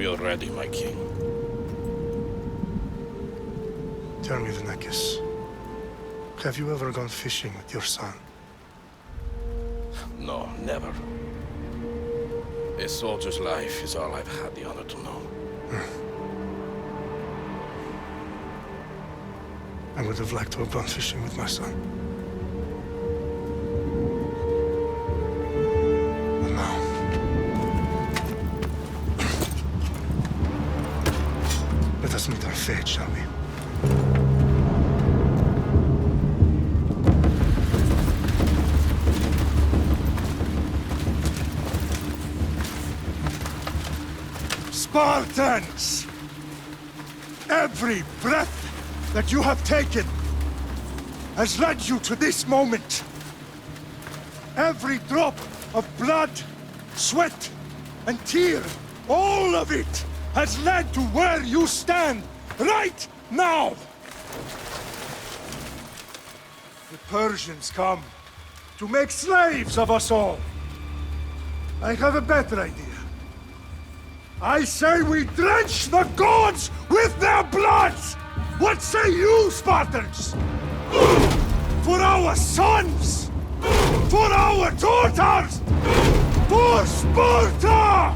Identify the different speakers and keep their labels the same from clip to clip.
Speaker 1: We are ready, my king.
Speaker 2: Tell me, Markos, have you ever gone fishing with your son?
Speaker 1: No, never. A soldier's life is all I've had the honor to know.
Speaker 2: I would have liked to have gone fishing with my son. But now... Let us meet our fate, shall we? Spartans! Every breath that you have taken has led you to this moment. Every drop of blood, sweat, and tear, all of it has led to where you stand right now. The Persians come to make slaves of us all. I have a better idea. I say we drench the gods with their blood! What say you, Spartans? For our sons! For our daughters! For Sparta!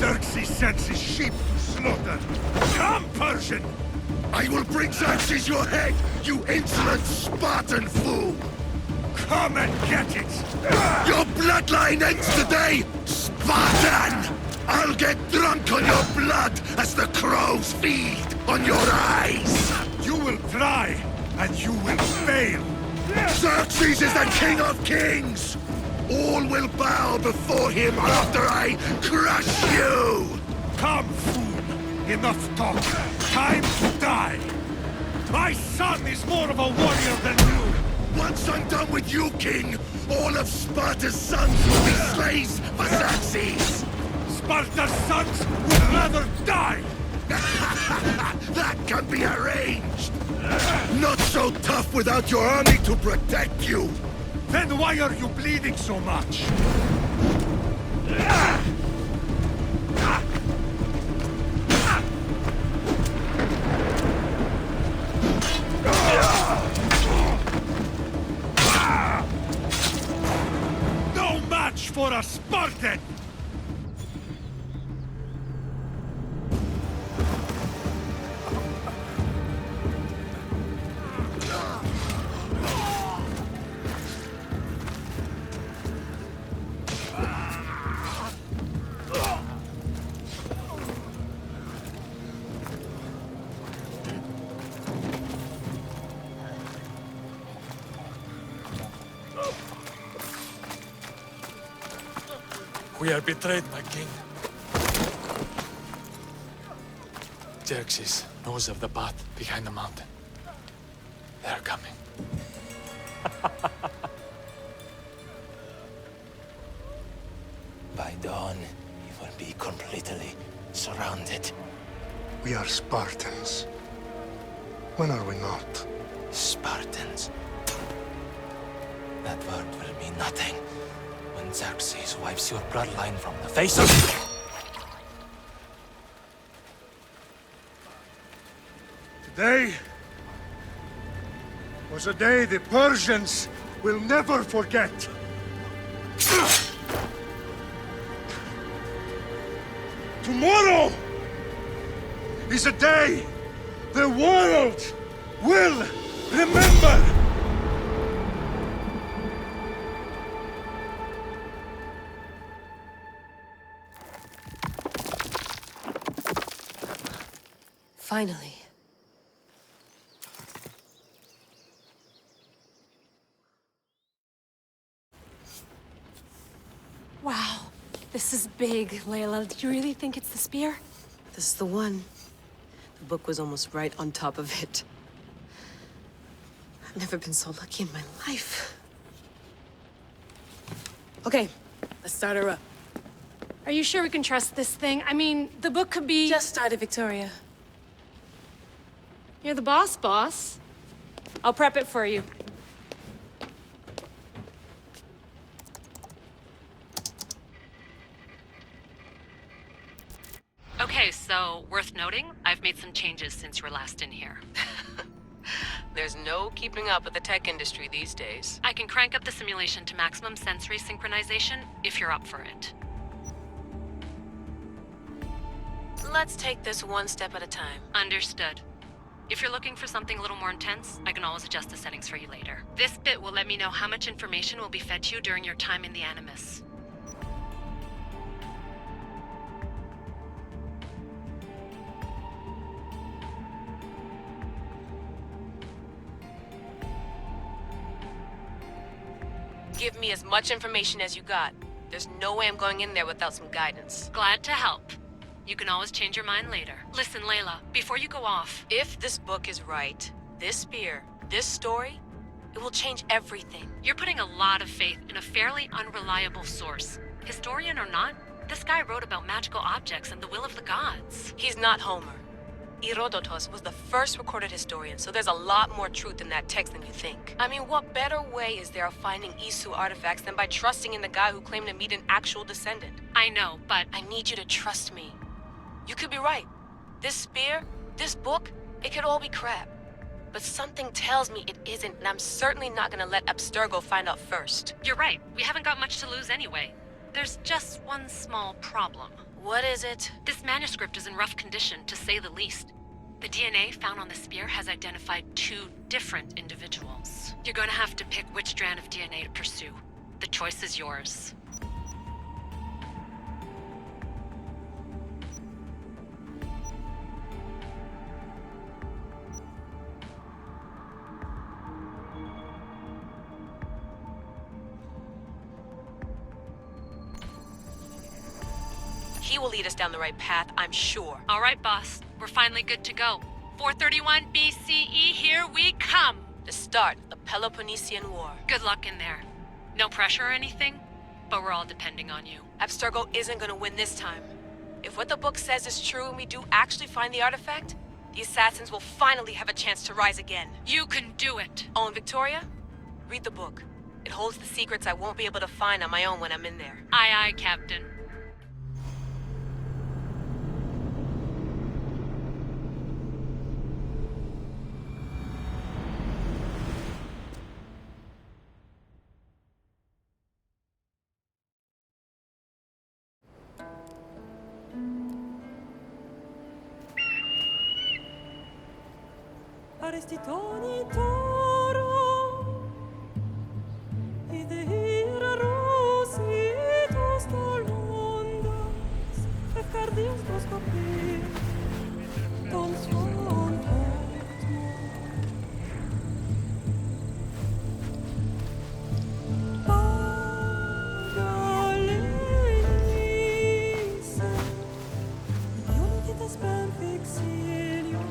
Speaker 2: Xerxes sends his sheep to slaughter. Come, Persian!
Speaker 3: I will bring Xerxes your head, you insolent Spartan fool!
Speaker 2: Come and get it!
Speaker 3: Your bloodline ends today, Spartan! I'll get drunk on your blood as the crows feed on your eyes!
Speaker 2: You will try, and you will fail!
Speaker 3: Xerxes is the king of kings! All will bow before him after I crush you!
Speaker 2: Come, fool! Enough talk! Time to die! My son is more of a warrior than you!
Speaker 3: Once I'm done with you, king, all of Sparta's sons will be slaves for Xerxes!
Speaker 2: Sparta's sons would rather die!
Speaker 3: That can be arranged! Not so tough without your army to protect you!
Speaker 2: Then why are you bleeding so much? No match for a Spartan!
Speaker 4: We are betrayed, my king. Xerxes knows of the path behind the mountain. They are coming.
Speaker 5: By dawn, we will be completely surrounded.
Speaker 2: We are Spartans. When are we not?
Speaker 5: Spartans. That word will mean nothing when Xerxes wipes your bloodline from the face of...
Speaker 2: Today was a day the Persians will never forget. Tomorrow is a day the world will remember.
Speaker 6: Finally. Wow, this is big, Layla. Do you really think it's the spear?
Speaker 7: This is the one. The book was almost right on top of it. I've never been so lucky in my life. Okay, let's start her up.
Speaker 6: Are you sure we can trust this thing? I mean, the book could be...
Speaker 7: Just started, Victoria.
Speaker 6: You're the boss. I'll prep it for you.
Speaker 8: Okay, so worth noting, I've made some changes since you were last in here.
Speaker 9: There's no keeping up with the tech industry these days.
Speaker 8: I can crank up the simulation to maximum sensory synchronization if you're up for it.
Speaker 9: Let's take this one step at a time.
Speaker 8: Understood. If you're looking for something a little more intense, I can always adjust the settings for you later. This bit will let me know how much information will be fed to you during your time in the Animus.
Speaker 9: Give me as much information as you got. There's no way I'm going in there without some guidance.
Speaker 8: Glad to help. You can always change your mind later. Listen, Layla, before you go off...
Speaker 9: If this book is right, this spear, this story, it will change everything.
Speaker 8: You're putting a lot of faith in a fairly unreliable source. Historian or not, this guy wrote about magical objects and the will of the gods.
Speaker 9: He's not Homer. Herodotus was the first recorded historian, so there's a lot more truth in that text than you think. I mean, what better way is there of finding Isu artifacts than by trusting in the guy who claimed to meet an actual descendant?
Speaker 8: I know, but...
Speaker 9: I need you to trust me. You could be right. This spear, this book, it could all be crap. But something tells me it isn't, and I'm certainly not gonna let Abstergo find out first.
Speaker 8: You're right. We haven't got much to lose anyway. There's just one small problem.
Speaker 9: What is it?
Speaker 8: This manuscript is in rough condition, to say the least. The DNA found on the spear has identified 2 different individuals. You're gonna have to pick which strand of DNA to pursue. The choice is yours.
Speaker 9: He will lead us down the right path, I'm sure.
Speaker 8: All right, boss. We're finally good to go. 431 BCE, here we come!
Speaker 9: The start of the Peloponnesian War.
Speaker 8: Good luck in there. No pressure or anything, but we're all depending on you.
Speaker 9: Abstergo isn't gonna win this time. If what the book says is true and we do actually find the artifact, the assassins will finally have a chance to rise again.
Speaker 8: You can do it!
Speaker 9: Oh, and Victoria? Read the book. It holds the secrets I won't be able to find on my own when I'm in there.
Speaker 8: Aye, aye, Captain.
Speaker 10: Arestitoni toro, idehira rositos tolondas, efcardios dos copir, tons fontos Pagalisa, Ionitas benfixilion.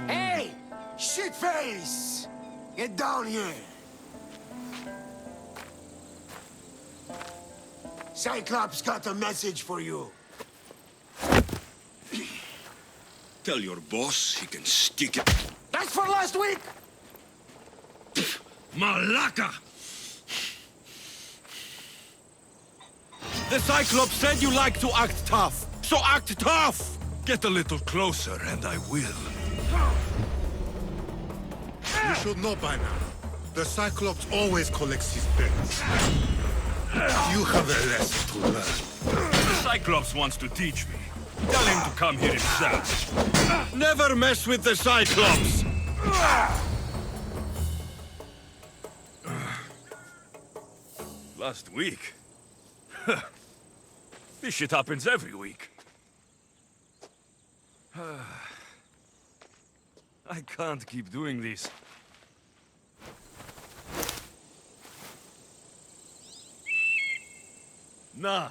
Speaker 3: Hey! Shitface! Get down here! Cyclops got a message for you.
Speaker 11: Tell your boss he can stick it.
Speaker 3: That's for last week!
Speaker 11: Malaka! The Cyclops said you like to act tough, so act tough! Get a little closer and I will.
Speaker 2: You should know by now. The Cyclops always collects his bets. You have a lesson to learn.
Speaker 11: The Cyclops wants to teach me. Tell him to come here himself. Never mess with the Cyclops! Last week? This shit happens every week. I can't keep doing this. Nah.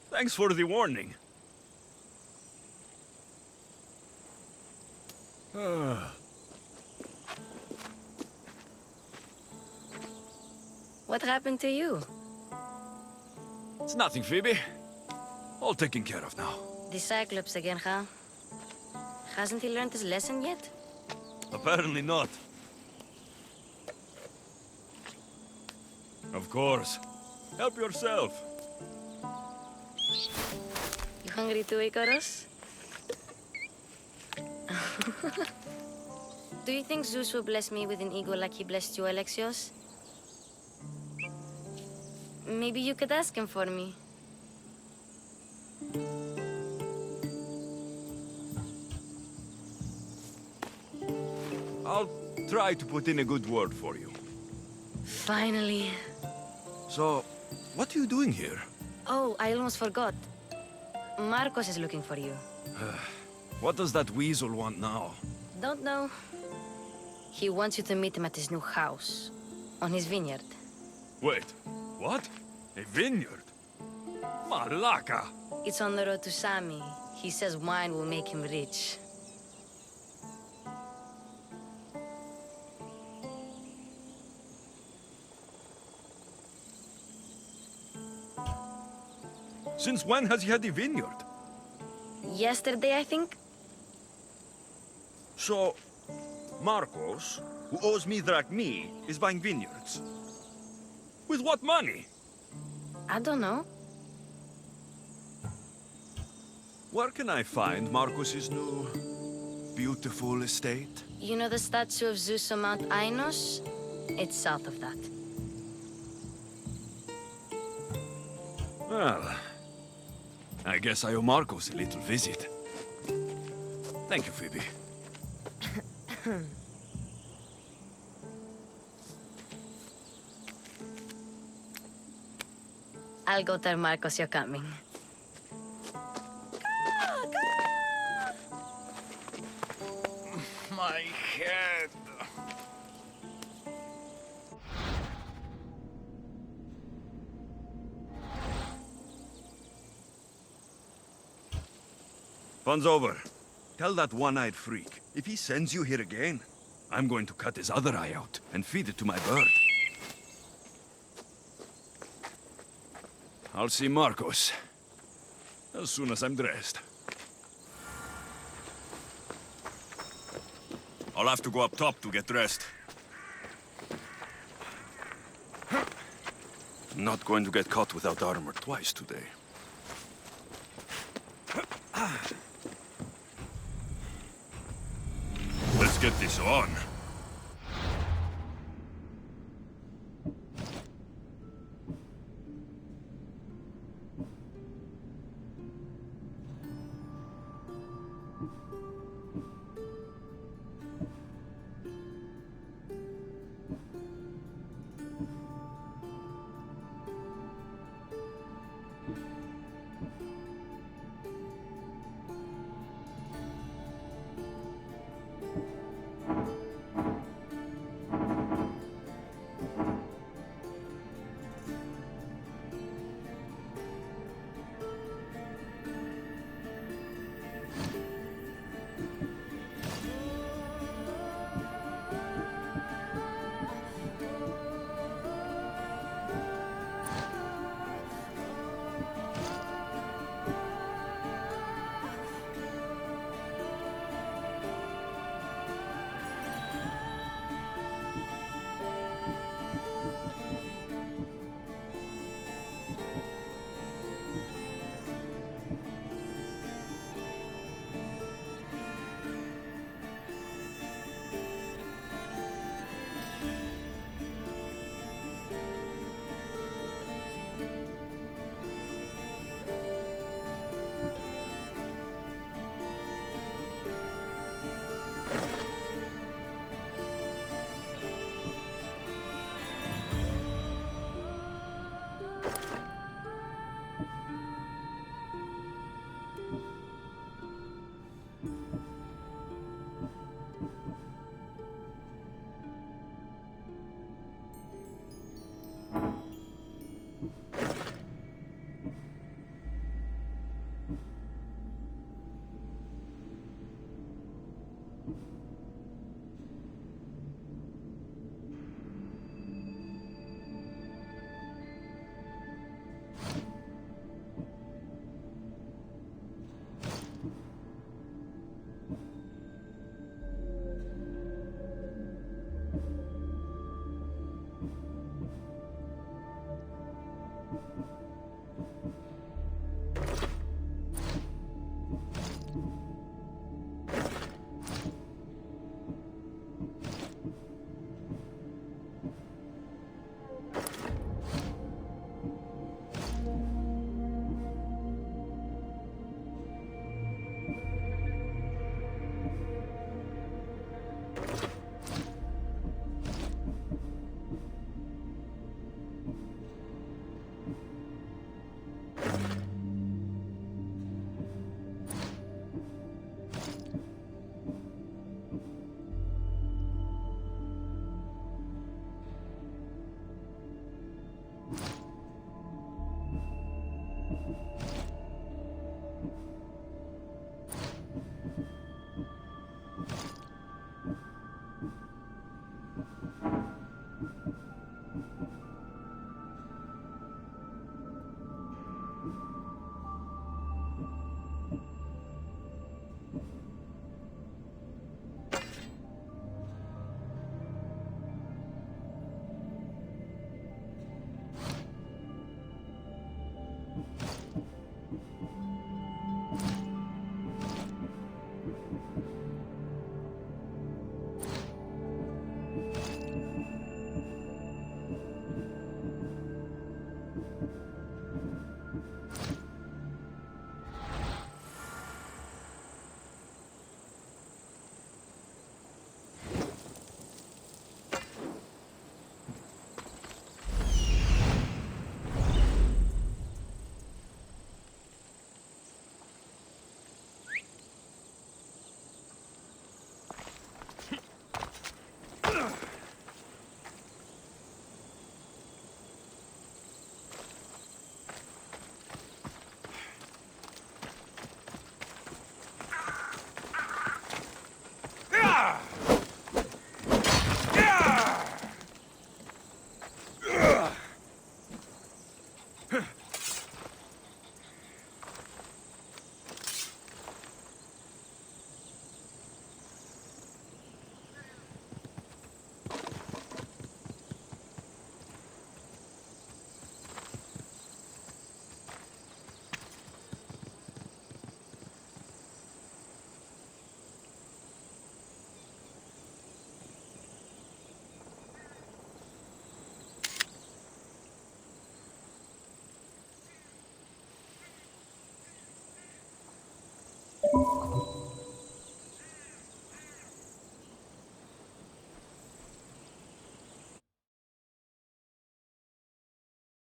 Speaker 11: Thanks for the warning.
Speaker 12: What happened to you?
Speaker 11: It's nothing, Phoebe. All taken care of now.
Speaker 12: The Cyclops again, huh? Hasn't he learned his lesson yet?
Speaker 11: Apparently not. Of course. Help yourself.
Speaker 12: You hungry too, Icarus? Do you think Zeus will bless me with an ego like he blessed you, Alexios? Maybe you could ask him for me.
Speaker 11: I'll try to put in a good word for you.
Speaker 12: Finally.
Speaker 11: So, what are you doing here?
Speaker 12: Oh, I almost forgot. Markos is looking for you.
Speaker 11: What does that weasel want now?
Speaker 12: Don't know. He wants you to meet him at his new house. On his vineyard.
Speaker 11: Wait, what? A vineyard? Malaka!
Speaker 12: It's on the road to Sami. He says wine will make him rich.
Speaker 11: Since when has he had a vineyard?
Speaker 12: Yesterday, I think?
Speaker 11: So, Markos, who owes me drachmi, is buying vineyards. With what money?
Speaker 12: I don't know.
Speaker 11: Where can I find Markos's new, beautiful estate?
Speaker 12: You know the statue of Zeus on Mount Ainos? It's south of that.
Speaker 11: Well, I guess I owe Markos a little visit. Thank you, Phoebe.
Speaker 12: I'll go tell Markos you're coming.
Speaker 11: My head. Fun's over. Tell that one-eyed freak, if he sends you here again, I'm going to cut his other eye out and feed it to my bird. I'll see Markos as soon as I'm dressed. I'll have to go up top to get dressed. Not going to get caught without armor twice today. Let's get this on.